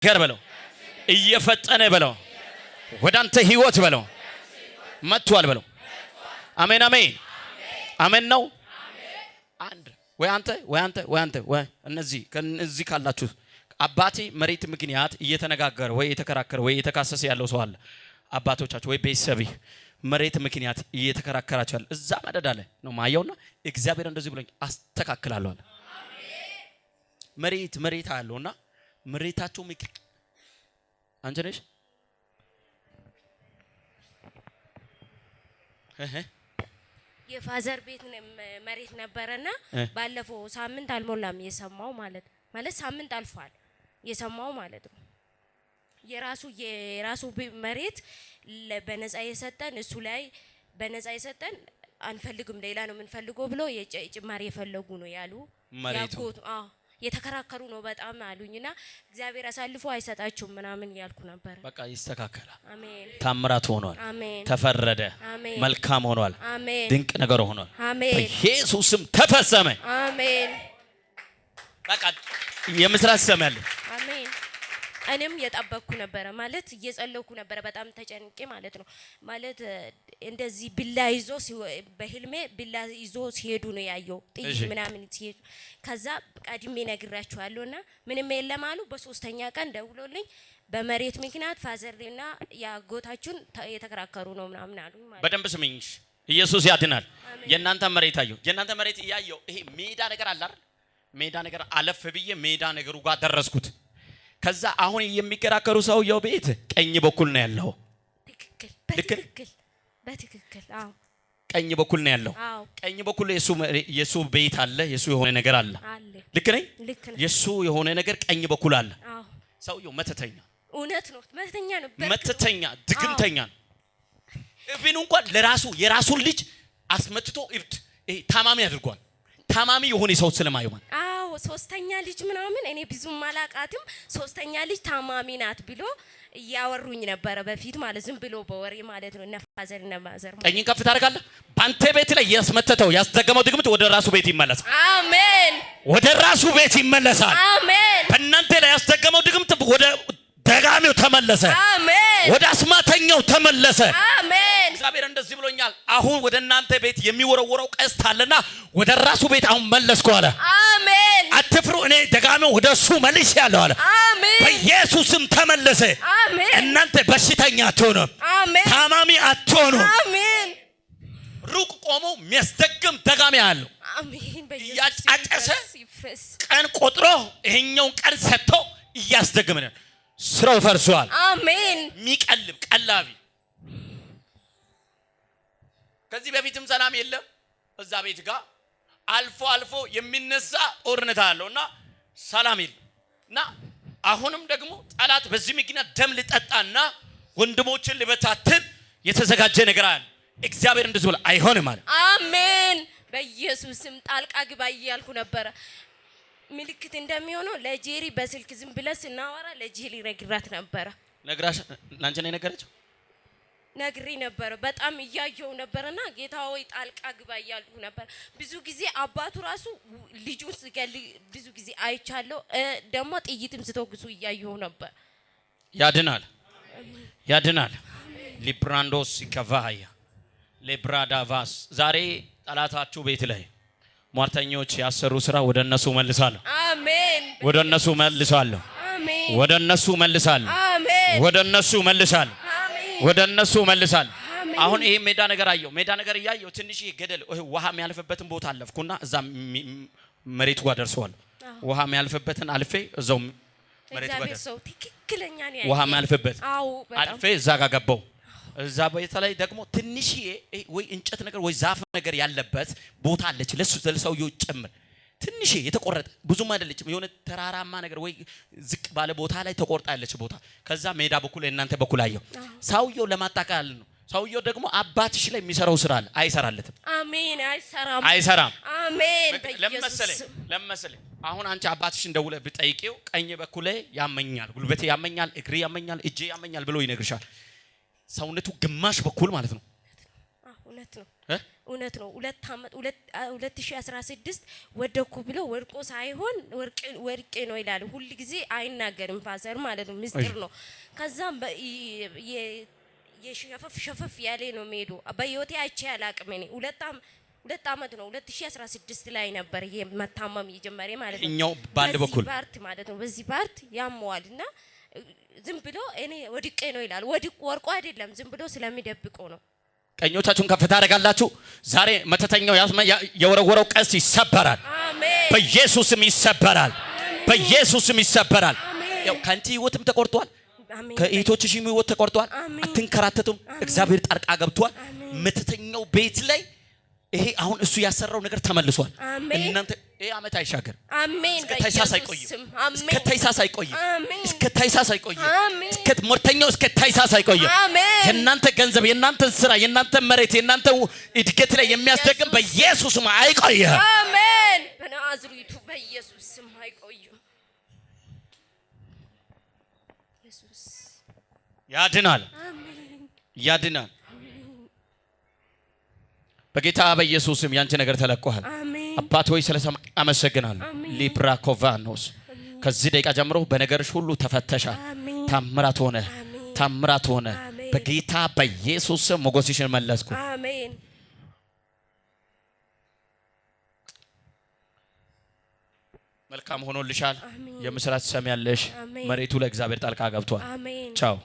ገር በለው እየፈጠነ በለው ወደ አንተ ህይወት በለው መጥቷል በለው። አሜን አሜን አሜን ነው። አንድ ወይ አንተ እነዚህ ካላችሁ አባቴ መሬት ምክንያት እየተነጋገረ ወይ የተከራከረ ወይ የተካሰሰ ያለው ሰው አለ። አባቶቻችሁ ወይ ቤተሰብ መሬት ምክንያት እየተከራከራችሁ ያለ እዛ መደዳ ላይ ነው ማየውና እግዚአብሔር እንደዚህ ብሎኝ አስተካክላለሁ አለ። መሬት አለውና መሬታችሁ ምክክ አንቺ ነሽ የፋዘር ቤት መሬት ነበርና ባለፈው ሳምንት አልሞላም የሰማው ማለት ሳምንት አልፏል የሰማው ማለት ነው። የራሱ መሬት በነፃ የሰጠን እሱ ላይ በነፃ የሰጠን አንፈልግም ሌላ ነው የምንፈልገው ብሎ የጭማሪ የፈለጉ ነው ያሉ ያቆቱ የተከራከሩ ነው በጣም አሉኝና እግዚአብሔር አሳልፎ አይሰጣችሁም ምናምን ያልኩ ነበር። በቃ ይስተካከላል። አሜን። ታምራት ሆኗል። አሜን። ተፈረደ። አሜን። መልካም ሆኗል። አሜን። ድንቅ ነገር ሆኗል። አሜን። በኢየሱስም ተፈጸመ። አሜን። በቃ የምስራች ሰማያለሁ። አሜን። እኔም የጠበቅኩ ነበር ማለት እየጸለይኩ ነበር በጣም ተጨንቄ ማለት ነው። ማለት እንደዚህ ቢላ ይዞ በህልሜ ቢላ ይዞ ሲሄዱ ነው ያየው ጥይት ምናምን ሲሄዱ ከዛ ቀድሜ ነግራቸዋለሁና ምንም የለም አሉ። በሶስተኛ ቀን ደውሎልኝ በመሬት ምክንያት ፋዘርና ያጎታችን የተከራከሩ ነው ምናምን አሉ ማለት። በደንብ ስሚኝ፣ ኢየሱስ ያድናል። የእናንተ መሬት አየሁ። የእናንተ መሬት ያየው ይሄ ሜዳ ነገር አለ አይደል? ሜዳ ነገር አለፍ ብዬ ሜዳ ነገሩ ጋር ደረስኩት። ከዛ አሁን የሚከራከሩ ሰውየው ቤት ቀኝ በኩል ነው ያለው። በትክክል አዎ፣ ቀኝ በኩል ነው ያለው። ቀኝ በኩል የሱ ቤት አለ፣ የሱ የሆነ ነገር አለ። ልክ ነኝ? የሱ የሆነ ነገር ቀኝ በኩል አለ። ሰውየው መተተኛ፣ እውነት ነው፣ መተተኛ ነው፣ መተተኛ ድግምተኛ ነው። እብን እንኳን የራሱን ልጅ አስመትቶ እብድ ታማሚ አድርጓል። ታማሚ የሆነ ሰው ስለማይሆን ሶስተኛ ልጅ ምናምን እኔ ብዙም ማላቃትም ሶስተኛ ልጅ ታማሚ ናት ብሎ ያወሩኝ ነበር በፊት ማለት ዝም ብሎ በወሬ ማለት ነው። ነፋዘር ነማዘር ቀኝን ከፍ ታደርጋለህ። ባንተ ቤት ላይ ያስመተተው ያስደገመው ድግምት ወደ ራሱ ቤት ይመለሳል። አሜን። ወደ ራሱ ቤት ይመለሳል። አሜን። በእናንተ ላይ ያስደገመው ድግምት ወደ ደጋሚው ተመለሰ። አሜን። ወደ አስማተኛው ተመለሰ። አሜን። እግዚአብሔር እንደዚህ ብሎኛል። አሁን ወደ እናንተ ቤት የሚወረወረው ቀስት አለና ወደ ራሱ ቤት አሁን መለስኩ አለ። አሜን። አትፍሩ፣ እኔ ደጋሚው ወደሱ መልሼአለሁ አለ። አሜን። በኢየሱስም ተመለሰ። አሜን። እናንተ በሽተኛ አትሆኑ፣ አሜን። ታማሚ አትሆኑ። አሜን። ሩቅ ቆሞ የሚያስደግም ደጋሚ አለው። አሜን። ያጫጨሰ ቀን ቆጥሮ ይሄኛውን ቀን ሰጥቶ እያስደግመን ስራው ፈርሷል። አሜን። የሚቀልብ ቀላቢ ከዚህ በፊትም ሰላም የለም እዛ ቤት ጋር አልፎ የሚነሳ ጦርነት አለውና ሰላም የለምና አሁንም ደግሞ ጠላት በዚህ ምክንያት ደም ልጠጣና ወንድሞችን ልበታትን የተዘጋጀ ነገር አለ። እግዚአብሔር እንደዚህ ብሎ አይሆንም ማለት። አሜን። በኢየሱስም ጣልቃ ግባ እያልኩ ነበር። ምልክት እንደሚሆነው ለጄሪ በስልክ ዝም ብለን ስናወራ ለጄሪ ነግራት ነበር። ነግራሽ ላንቺ ነው የነገረችው? ነግሪ ነበር። በጣም እያየው ነበርና ጌታ ሆይ ጣልቃ ግባ እያልኩ ነበር። ብዙ ጊዜ አባቱ ራሱ ልጁን ሲገል ብዙ ጊዜ አይቻለሁ። ደግሞ ጥይትም ስተኩሱ እያየው ነበር። ያድናል። ሊብራንዶስ ይከቫያ ለብራዳቫስ ዛሬ ጠላታችሁ ቤት ላይ ሟርተኞች ያሰሩ ስራ ወደ እነሱ መልሳለሁ። አሜን። ወደ እነሱ መልሳለሁ። አሜን። ወደ እነሱ መልሳለሁ። አሜን። ወደ እነሱ መልሳለሁ። ወደ እነሱ መልሳለሁ። አሁን ይሄ ሜዳ ነገር አየው። ሜዳ ነገር ያየው ትንሽ ገደል ውሃ የሚያልፍበትን ቦታ አለፍኩና እዛ መሬቱ ጋር ደርሰዋል። ውሃ የሚያልፍበትን አልፌ እዛው መሬቱ ጋር ደርሰው ትክክለኛ ነው። ውሃ የሚያልፍበት አልፌ እዛ ጋር ገባው። እዛ በተለይ ደግሞ ትንሽ ወይ እንጨት ነገር ወይ ዛፍ ነገር ያለበት ቦታ አለች። ለሰውየው ጭምር ትንሽ የተቆረጠ ብዙም አይደለችም። የሆነ ተራራማ ነገር ወይ ዝቅ ባለ ቦታ ላይ ተቆርጣ ያለች ቦታ። ከዛ ሜዳ በኩል እናንተ በኩል አየው። ሰውየው ለማጣቃል ነው። ሰውየው ደግሞ አባትሽ ላይ የሚሰራው ስራ አለ፣ አይሰራለትም። አሜን። አይሰራም። አሜን። ለምሳሌ አሁን አንቺ አባትሽን ደውለህ ብጠይቂው ቀኝ በኩል ያመኛል፣ ጉልበቴ ያመኛል፣ እግሬ ያመኛል፣ እጄ ያመኛል ብሎ ይነግርሻል። ሰውነቱ ግማሽ በኩል ማለት ነው። እውነት ነው 2016 ወደኩ ብሎ ወርቆ ሳይሆን ወርቄ ነው ይላል ሁሉ ጊዜ አይናገርም ፋዘር ማለት ነው ምስጢር ነው ከዛም የሸፈፍ ያለ ነው ሜዶ በህይወቴ አይቼ አላቅም እኔ 2 አመት ነው 2016 ላይ ነበር የመታመም የጀመረ ማለት ነው እኛው ባንድ በኩል ፓርት ማለት ነው በዚህ ፓርት ያመዋልና ዝም ብሎ እኔ ወድቄ ነው ይላል ወርቆ አይደለም ዝም ብሎ ስለሚደብቀው ነው ቀኞቻችሁን ከፍ ታደርጋላችሁ ዛሬ መተተኛው የወረወረው ቀስት ይሰበራል አሜን በኢየሱስም ይሰበራል በኢየሱስም ይሰበራል ያው ካንቺ ህይወትም ተቆርጧል ከእህቶችሽም ህይወት ተቆርጧል አትንከራተቱም እግዚአብሔር ጣልቃ ገብቷል መተተኛው ቤት ላይ ይሄ አሁን እሱ ያሰራው ነገር ተመልሷል እናንተ ይሄ አመት አይሻገር አሜን ከታይሳስ አይቆይ አሜን ከታይሳስ አይቆይ ከታይሳስ አይቆይ ሞርተኛው ከታይሳስ አይቆይ የእናንተ ገንዘብ የእናንተ ስራ የእናንተ መሬት የእናንተ እድገት ላይ የሚያስደግም በኢየሱስ ስም አይቆይ አሜን በናዝሬቱ በኢየሱስ ስም አይቆይ ኢየሱስ ያድናል ያድናል በጌታ በኢየሱስ ስም ያንቺ ነገር ተለቋል አባት ሆይ ስለሰማ አመሰግናለሁ ሊፕራኮቫኖስ ከዚህ ደቂቃ ጀምሮ በነገርሽ ሁሉ ተፈተሻል ታምራት ሆነ በጌታ በኢየሱስ ስም ሞገስሽን መለስኩ አሜን መልካም ሆኖልሻል የምስራች ሰማያለሽ መሬቱ ለእግዚአብሔር ጣልቃ ገብቷል ቻው